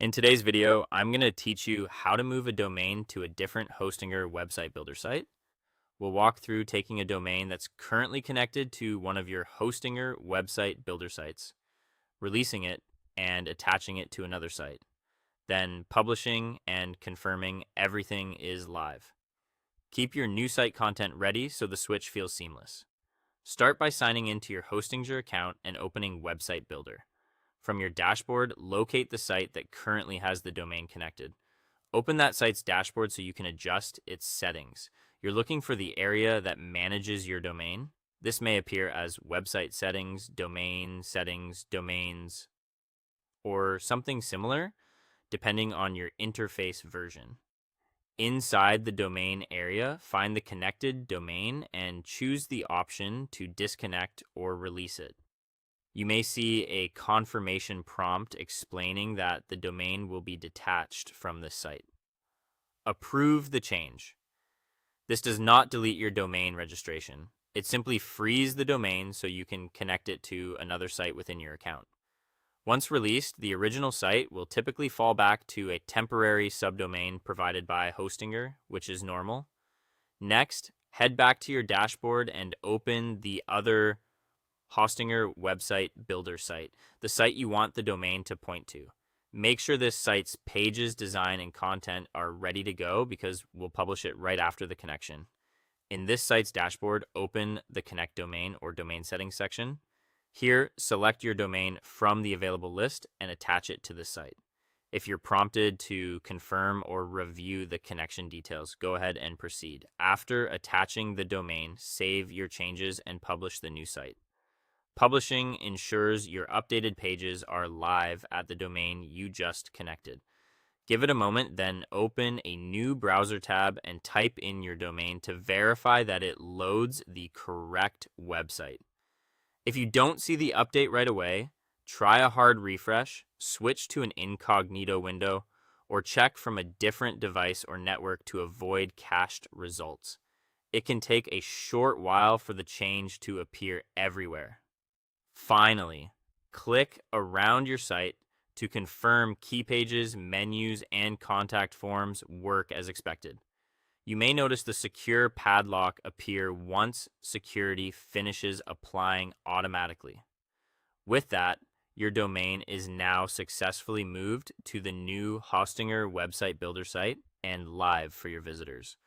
In today's video, I'm going to teach you how to move a domain to a different Hostinger website builder site. We'll walk through taking a domain that's currently connected to one of your Hostinger website builder sites, releasing it, and attaching it to another site, then publishing and confirming everything is live. Keep your new site content ready so the switch feels seamless. Start by signing into your Hostinger account and opening Website Builder. From your dashboard, locate the site that currently has the domain connected. Open that site's dashboard so you can adjust its settings. You're looking for the area that manages your domain. This may appear as website settings, domains, or something similar, depending on your interface version. Inside the domain area, find the connected domain and choose the option to disconnect or release it. You may see a confirmation prompt explaining that the domain will be detached from this site. Approve the change. This does not delete your domain registration. It simply frees the domain so you can connect it to another site within your account. Once released, the original site will typically fall back to a temporary subdomain provided by Hostinger, which is normal. Next, head back to your dashboard and open the other Hostinger website builder site, the site you want the domain to point to. Make sure this site's pages, design, and content are ready to go because we'll publish it right after the connection. In this site's dashboard, open the Connect Domain or Domain Settings section. Here, select your domain from the available list and attach it to the site. If you're prompted to confirm or review the connection details, go ahead and proceed. After attaching the domain, save your changes and publish the new site. Publishing ensures your updated pages are live at the domain you just connected. Give it a moment, then open a new browser tab and type in your domain to verify that it loads the correct website. If you don't see the update right away, try a hard refresh, switch to an incognito window, or check from a different device or network to avoid cached results. It can take a short while for the change to appear everywhere. Finally, click around your site to confirm key pages, menus, and contact forms work as expected. You may notice the secure padlock appear once security finishes applying automatically. With that, your domain is now successfully moved to the new Hostinger website builder site and live for your visitors.